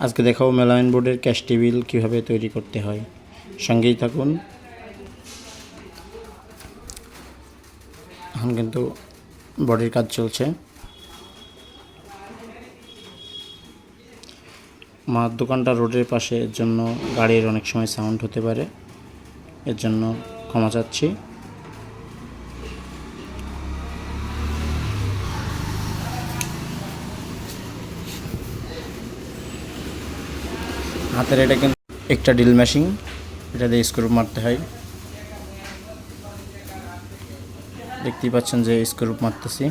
আজকে দেখাবো মেলামাইন বোর্ডের ক্যাশ টেবিল কীভাবে তৈরি করতে হয়, সঙ্গেই থাকুন। এখন কিন্তু বডির কাজ চলছে। আমার দোকানটা রোডের পাশে, এর জন্য গাড়ির অনেক সময় সাউন্ড হতে পারে, এর জন্য ক্ষমা চাচ্ছি। হাতের এটা কিন্তু একটা ড্রিল মেশিন, এটা দিয়ে স্ক্রু মারতে হয়। দেখতেই পাচ্ছেন যে স্ক্রু মারতেছি।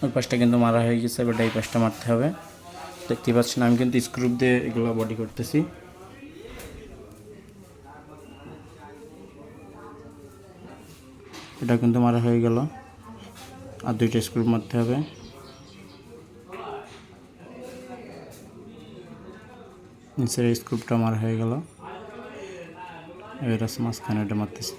ওই পাশটা কিন্তু মারা হয়ে গেছে, এবার এই পাশটা মারতে হবে। দেখতেই পাচ্ছেন আমি কিন্তু স্ক্রু দিয়ে এগুলো বডি করতেছি। এটা কিন্তু মারা হয়ে গেল, আর দুইটা স্ক্রু মারতে হবে। নিচের স্ক্রুটা মারা হয়ে গেল, এবার আছে মাঝখানে এটা মারতেছি।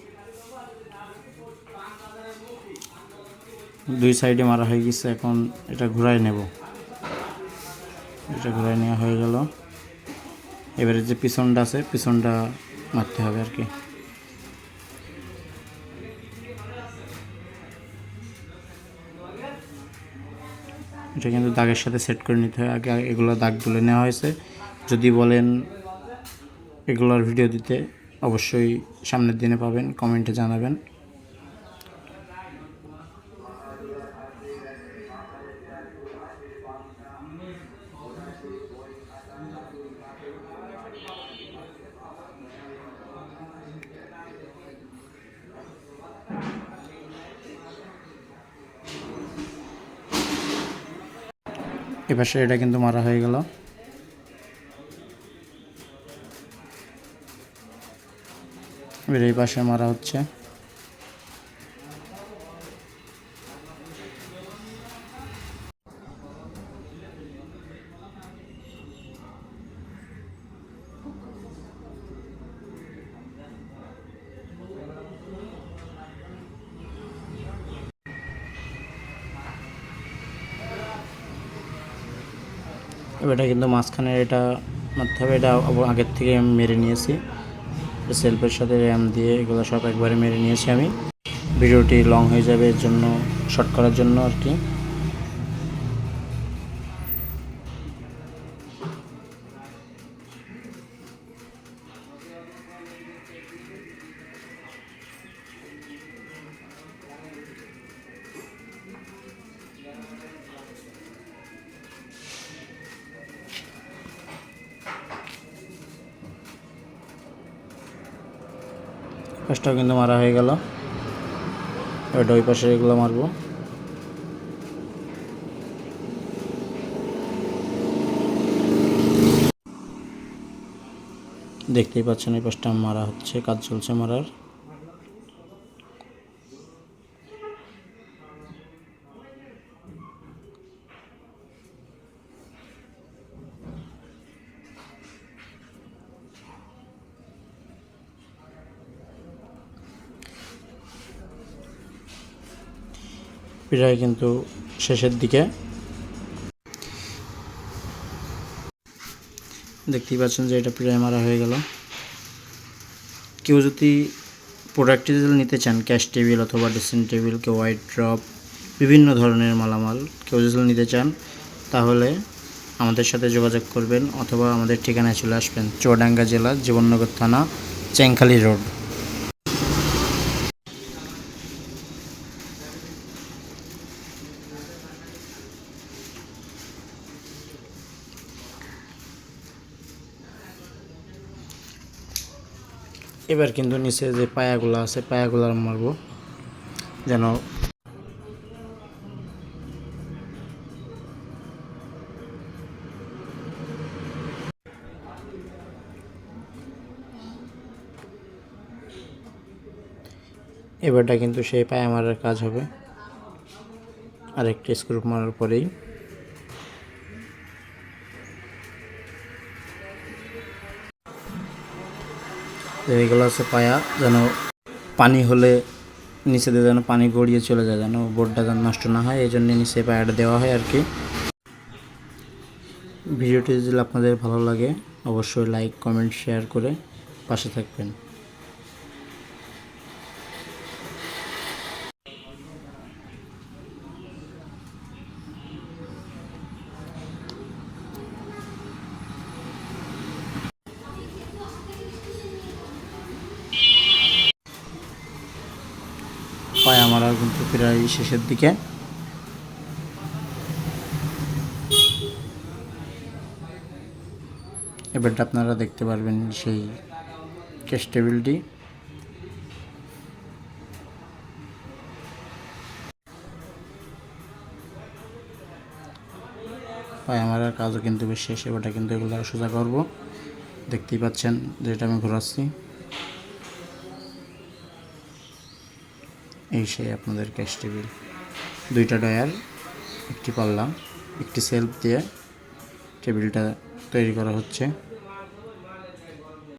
দুই সাইডে মারা হয়ে গেছে, এখন এটা ঘুরাই নেব। এটা ঘুরাই নেওয়া হয়ে গেল, এবারে যে পিছনটা আছে পিছনটা মারতে হবে আর কি। এটা কিন্তু দাগের সাথে সেট করে নিতে হয় আগে, এগুলো দাগ তুলে নেওয়া হয়েছে। যদি বলেন এগুলোর ভিডিও দিতে, অবশ্যই সামনের দিনে পাবেন, কমেন্টে জানাবেন। এপাশে এটা কিন্তু মারা হয়ে গেল, এবার এই পাশে মারা হচ্ছে। এটা কিন্তু মাঝখানে এটা মারতে হবে, এটা আগের থেকে আমি মেরে নিয়েছি সেলফের সাথে র্যাম দিয়ে, এগুলো সব একবারে মেরে নিয়েছি আমি। ভিডিওটি লং হয়ে যাবে, এর জন্য শর্ট করার জন্য আর কি। পাশটাও কিন্তু মারা হয়ে গেল, ওইটা ওই পাশে এগুলো মারবো। দেখতেই পাচ্ছেন এই পাশটা মারা হচ্ছে, কাজ চলছে মারার। প্রায় কিন্তু শেষের দিকে। দেখতেই পাচ্ছেন যে এটা প্রায় মারা হয়ে গেল। কেউ যদি প্রোডাক্ট নিতে চান, ক্যাশ টেবিল অথবা ড্রেসিং টেবিল, কেউ হোয়াইট ড্রপ, বিভিন্ন ধরনের মালামাল কেউ যদি নিতে চান, তাহলে আমাদের সাথে যোগাযোগ করবেন অথবা আমাদের ঠিকানায় চলে আসবেন। চুয়াডাঙ্গা জেলা, জীবননগর থানা, চেংখালী রোড। এবার কিন্তু নিচে যে পায়াগুলো আছে পায়াগুলো মারবো, যেন এবারটা কিন্তু সেই পায়া মারার কাজ হবে আরেকটা স্ক্রু মারার পরেই। এগুলো হচ্ছে পায়া, যেন পানি হলে নিচে দিয়ে যেন পানি গড়িয়ে চলে যায়, যেন বোর্ডটা যেন নষ্ট না হয়, এই জন্য নিচে পায়াটা দেওয়া হয় আর কি। ভিডিওটি যদি আপনাদের ভালো লাগে অবশ্যই লাইক কমেন্ট শেয়ার করে পাশে থাকবেন। পায়া মারা কিন্তু প্রায় শেষের দিকে। এবারটা আপনারা দেখতে পারবেন সেই ক্যাশ টেবিলটি। পায়া মারার কাজও কিন্তু বেশ শেষ। এবারটা কিন্তু এগুলো সোজা করবো, দেখতেই পাচ্ছেন যেটা আমি ঘোরাচ্ছি। এই সেই আপনাদের ক্যাশ টেবিল, দুইটা ডয়ার, একটি পাল্লা, একটি সেলফ দিয়ে টেবিলটা তৈরি করা হচ্ছে।